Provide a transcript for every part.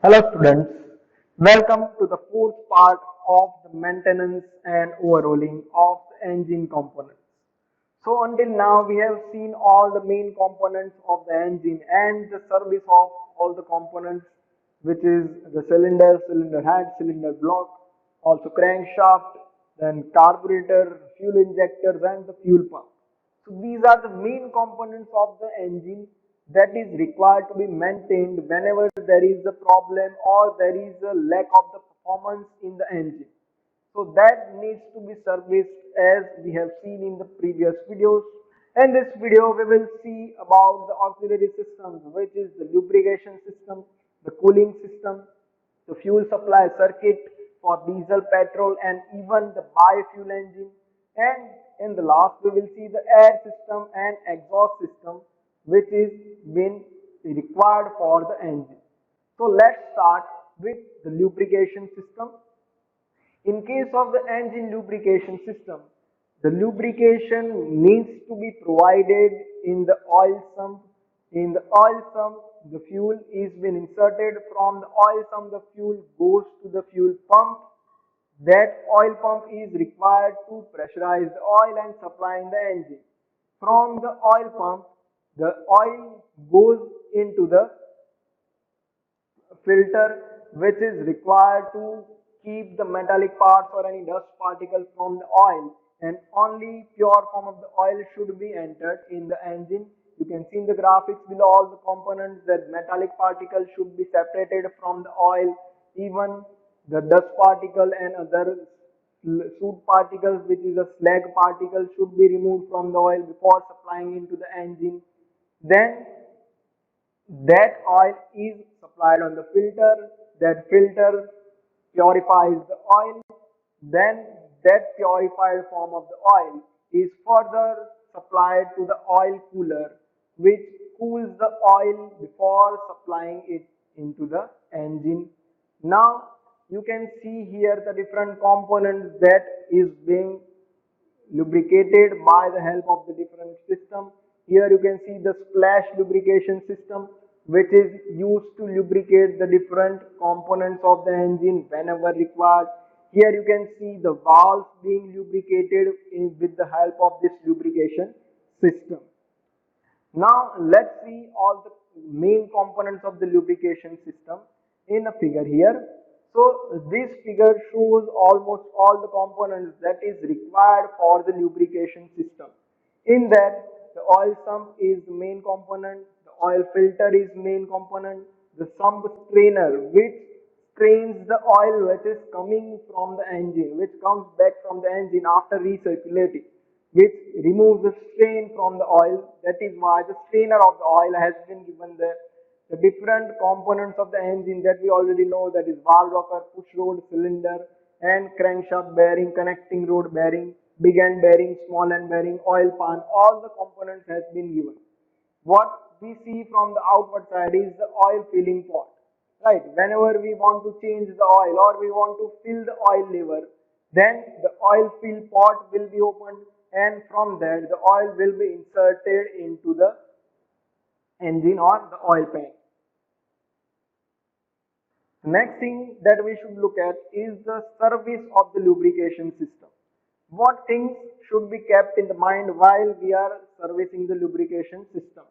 Hello students, welcome to the fourth part of the maintenance and overhauling of the engine components. So until now we have seen all the main components of the engine and the service of all the components, which is the cylinder, cylinder head, cylinder block, also crankshaft, then carburetor, fuel injectors and the fuel pump. So these are the main components of the engine that is required to be maintained whenever there is a problem or there is a lack of the performance in the engine. So that needs to be serviced as we have seen in the previous videos. In this video we will see about the auxiliary systems, which is the lubrication system, the cooling system, the fuel supply circuit for diesel, petrol and even the biofuel engine, and in the last we will see the air system and exhaust system which is been required for the engine. So let's start with the lubrication system. In case of the engine lubrication system, the lubrication needs to be provided in the oil sump. In the oil sump, the fuel is been inserted. From the oil sump, the fuel goes to the fuel pump. That oil pump is required to pressurize the oil and supply in the engine. From the oil pump, the oil goes into the filter, which is required to keep the metallic parts or any dust particles from the oil, and only pure form of the oil should be entered in the engine. You can see in the graphics below all the components that metallic particles should be separated from the oil. Even the dust particle and other soot particles, which is a slag particle, should be removed from the oil before supplying into the engine. Then that oil is supplied on the filter. That filter purifies the oil. Then that purified form of the oil is further supplied to the oil cooler, which cools the oil before supplying it into the engine. Now you can see here the different components that is being lubricated by the help of the different system. Here you can see the splash lubrication system, which is used to lubricate the different components of the engine whenever required. Here you can see the valves being lubricated with the help of this lubrication system. Now let's see all the main components of the lubrication system in a figure here. So this figure shows almost all the components that is required for the lubrication system. In that, the oil sump is the main component, the oil filter is main component, the sump strainer which strains the oil which is coming from the engine, which comes back from the engine after recirculating, which removes the strain from the oil. That is why the strainer of the oil has been given there. The different components of the engine that we already know, that is valve rocker, push rod, cylinder and crankshaft bearing, connecting rod bearing, big end bearing, small end bearing, oil pan, all the components has been given. What we see from the outward side is the oil filling pot. Right, whenever we want to change the oil or we want to fill the oil lever, then the oil fill pot will be opened, and from there the oil will be inserted into the engine or the oil pan. The next thing that we should look at is the service of the lubrication system. What things should be kept in the mind while we are servicing the lubrication system?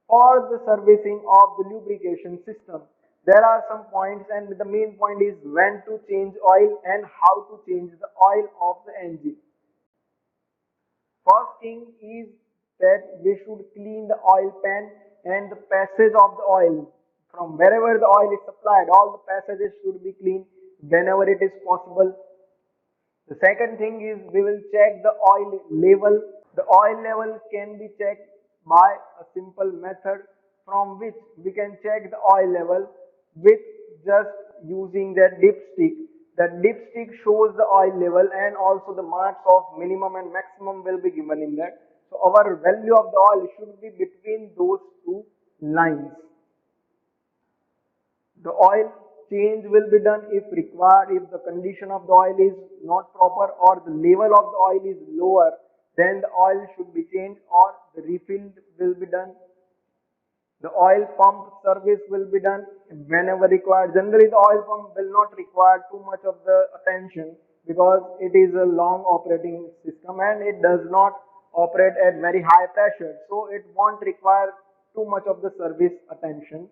For the servicing of the lubrication system, there are some points, and the main point is when to change oil and how to change the oil of the engine. First thing is that we should clean the oil pan and the passage of the oil. From wherever the oil is supplied, all the passages should be cleaned whenever it is possible. The second thing is we will check the oil level. The oil level can be checked by a simple method, from which we can check the oil level with just using that dipstick. That dipstick shows the oil level, and also the marks of minimum and maximum will be given in that. So our value of the oil should be between those two lines. The oil change will be done if required. If the condition of the oil is not proper or the level of the oil is lower, then the oil should be changed or the refill will be done. The oil pump service will be done whenever required. Generally, the oil pump will not require too much of the attention because it is a long operating system and it does not operate at very high pressure. So it won't require too much of the service attention.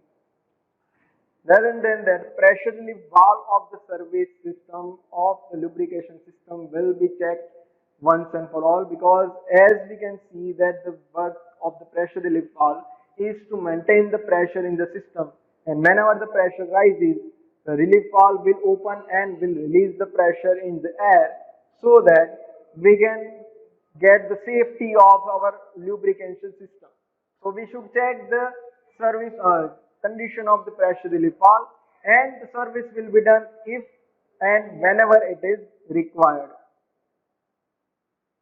Rather than that, pressure relief valve of the service system of the lubrication system will be checked once and for all, because as we can see that the work of the pressure relief valve is to maintain the pressure in the system, and whenever the pressure rises, the relief valve will open and will release the pressure in the air so that we can get the safety of our lubrication system. So we should check the service condition of the pressure relief valve, and the service will be done if and whenever it is required.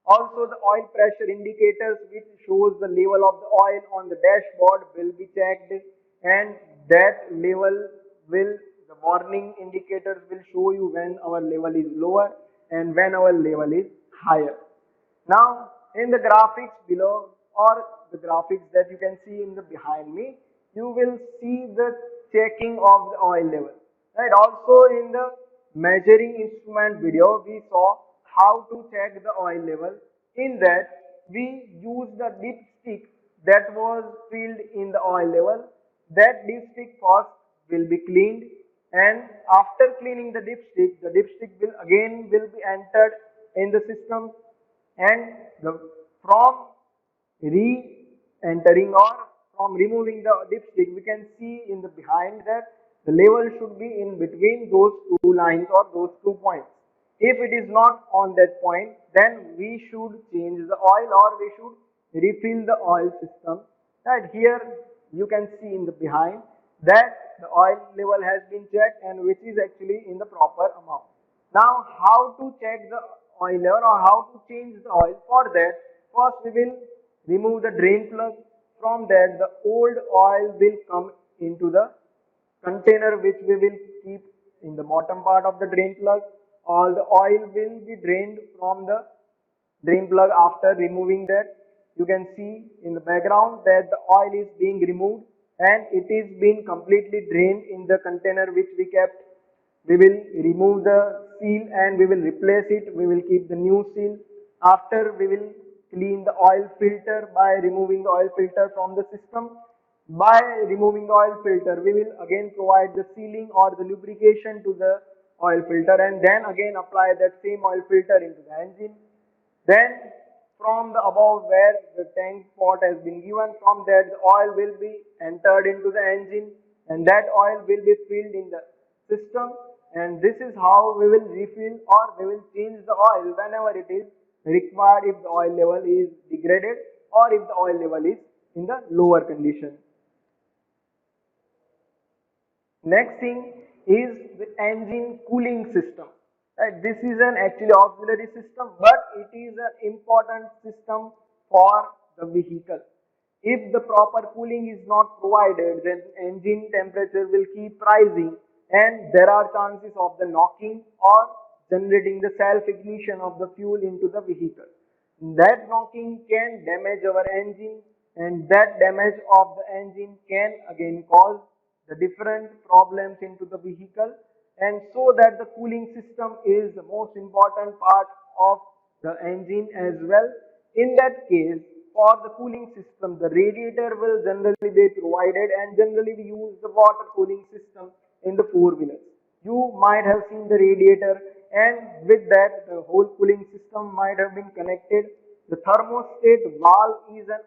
Also, the oil pressure indicators which shows the level of the oil on the dashboard will be checked, and that level will, the warning indicators will show you when our level is lower and when our level is higher. Now, in the graphics below, or the graphics that you can see in the behind me, you will see the checking of the oil level. Right. Also, in the measuring instrument video, we saw how to check the oil level. In that, we used the dipstick that was filled in the oil level. That dipstick first will be cleaned, and after cleaning the dipstick will be entered in the system, and from re-entering or from removing the dipstick, we can see in the behind that the level should be in between those two lines or those 2 points. If it is not on that point, then we should change the oil or we should refill the oil system. Right here you can see in the behind that the oil level has been checked and which is actually in the proper amount. Now, how to check the oil level or how to change the oil? For that, first we will remove the drain plug. From that, the old oil will come into the container which we will keep in the bottom part of the drain plug. All the oil will be drained from the drain plug. After removing that, you can see in the background that the oil is being removed and it is being completely drained in the container which we kept. We will remove the seal and we will replace it. We will keep the new seal. After, we will clean the oil filter by removing the oil filter from the system. By removing the oil filter, we will again provide the sealing or the lubrication to the oil filter, and then again apply that same oil filter into the engine. Then from the above where the tank pot has been given, from there the oil will be entered into the engine and that oil will be filled in the system, and this is how we will refill or we will change the oil whenever it is required, if the oil level is degraded or if the oil level is in the lower condition. Next thing is the engine cooling system. Right? This is an actually auxiliary system, but it is an important system for the vehicle. If the proper cooling is not provided, then engine temperature will keep rising and there are chances of the knocking or generating the self-ignition of the fuel into the vehicle. That knocking can damage our engine, and that damage of the engine can again cause the different problems into the vehicle, and so that the cooling system is the most important part of the engine as well. In that case, for the cooling system, the radiator will generally be provided, and generally we use the water cooling system in the four-wheelers. You might have seen the radiator, and with that the whole cooling system might have been connected. The thermostat valve is an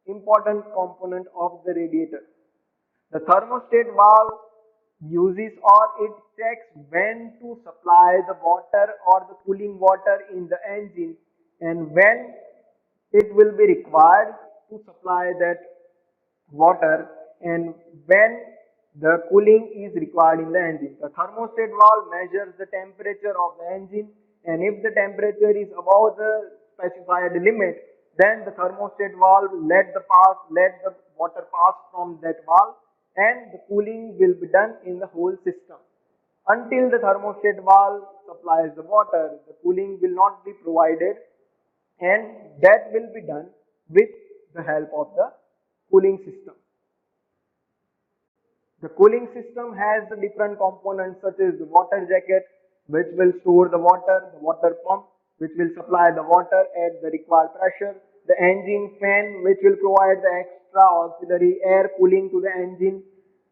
important component of the radiator. The thermostat valve uses or it checks when to supply the water or the cooling water in the engine and when it will be required to supply that water and when the cooling is required in the engine. The thermostat valve measures the temperature of the engine, and if the temperature is above the specified limit, then the thermostat valve let the water pass from that valve and the cooling will be done in the whole system. Until the thermostat valve supplies the water, the cooling will not be provided, and that will be done with the help of the cooling system. The cooling system has the different components such as the water jacket, which will store the water pump, which will supply the water at the required pressure, the engine fan, which will provide the extra auxiliary air cooling to the engine,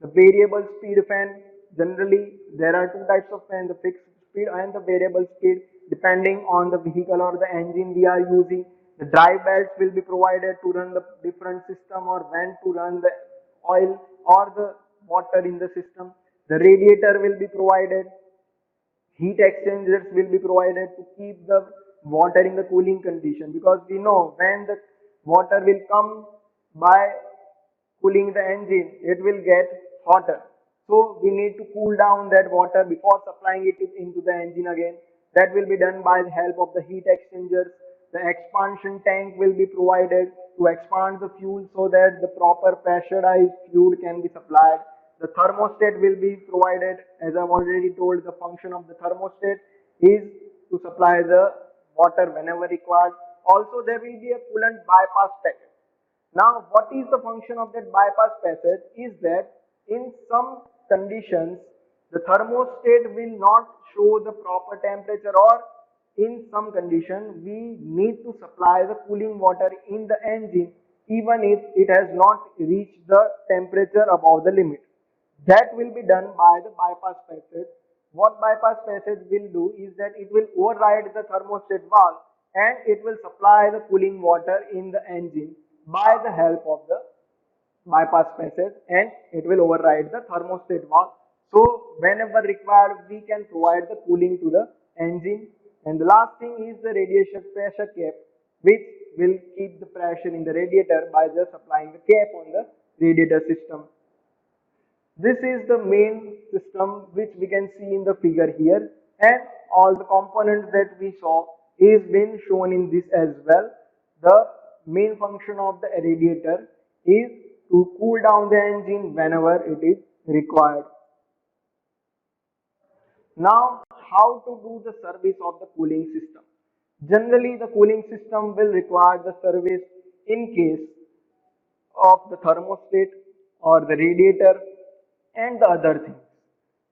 the variable speed fan. Generally, there are two types of fan, the fixed speed and the variable speed, depending on the vehicle or the engine we are using. The drive belts will be provided to run the different system or when to run the oil or the water in the system. The radiator will be provided. Heat exchangers will be provided to keep the water in the cooling condition, because we know when the water will come by cooling the engine, it will get hotter. So we need to cool down that water before supplying it into the engine again. That will be done by the help of the heat exchangers. The expansion tank will be provided to expand the fuel so that the proper pressurized fuel can be supplied. The thermostat will be provided. As I've already told, the function of the thermostat is to supply the water whenever required. Also, there will be a coolant bypass package. Now, what is the function of that bypass passage is that in some conditions, the thermostat will not show the proper temperature, or in some condition, we need to supply the cooling water in the engine even if it has not reached the temperature above the limit. That will be done by the bypass passage. What bypass passage will do is that it will override the thermostat valve and it will supply the cooling water in the engine by the help of the bypass passage, and it will override the thermostat valve. So whenever required, we can provide the cooling to the engine. And the last thing is the radiation pressure cap, which will keep the pressure in the radiator by just applying the cap on the radiator system. This is the main system which we can see in the figure here, and all the components that we saw is been shown in this as well. The main function of the radiator is to cool down the engine whenever it is required. Now, how to do the service of the cooling system? Generally, the cooling system will require the service in case of the thermostat or the radiator and the other things.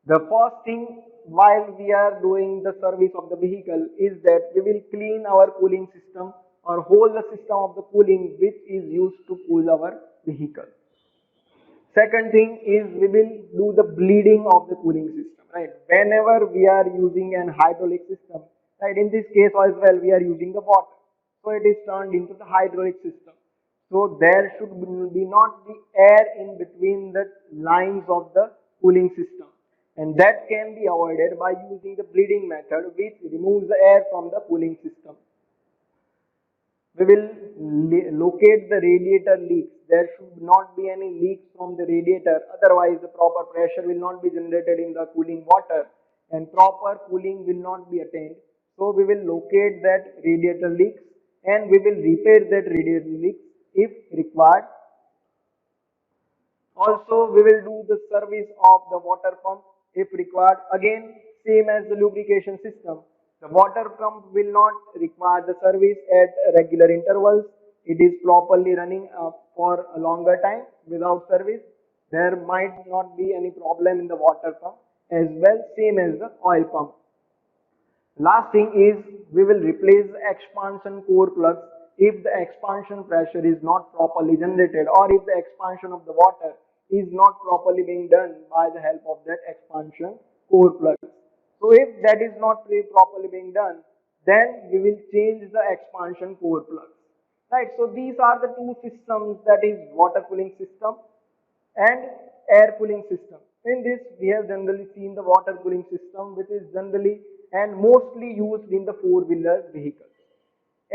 The first thing while we are doing the service of the vehicle is that we will clean our cooling system or hold the system of the cooling which is used to cool our vehicle. Second thing is we will do the bleeding of the cooling system, right? Whenever we are using an hydraulic system, right? In this case as well, we are using the water. So it is turned into the hydraulic system. So there should be not be air in between the lines of the cooling system. And that can be avoided by using the bleeding method, which removes the air from the cooling system. We will locate the radiator leaks. There should not be any leaks from the radiator, otherwise the proper pressure will not be generated in the cooling water and proper cooling will not be attained. So we will locate that radiator leaks and we will repair that radiator leaks if required. Also, we will do the service of the water pump if required. Again, same as the lubrication system. The water pump will not require the service at regular intervals. It is properly running for a longer time without service. There might not be any problem in the water pump as well, same as the oil pump. Last thing is we will replace the expansion core plugs if the expansion pressure is not properly generated or if the expansion of the water is not properly being done by the help of that expansion core plug. So if that is not properly being done, then we will change the expansion core plugs. Right, so these are the two systems, that is water cooling system and air cooling system. In this, we have generally seen the water cooling system, which is generally and mostly used in the four-wheeler vehicles.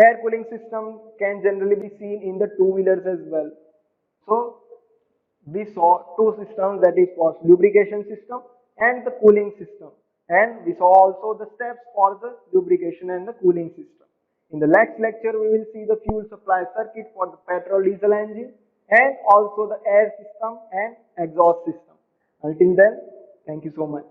Air cooling system can generally be seen in the two-wheelers as well. So we saw two systems, that is was lubrication system and the cooling system, and we saw also the steps for the lubrication and the cooling system. In the next lecture, we will see the fuel supply circuit for the petrol diesel engine and also the air system and exhaust system. Until then, thank you so much.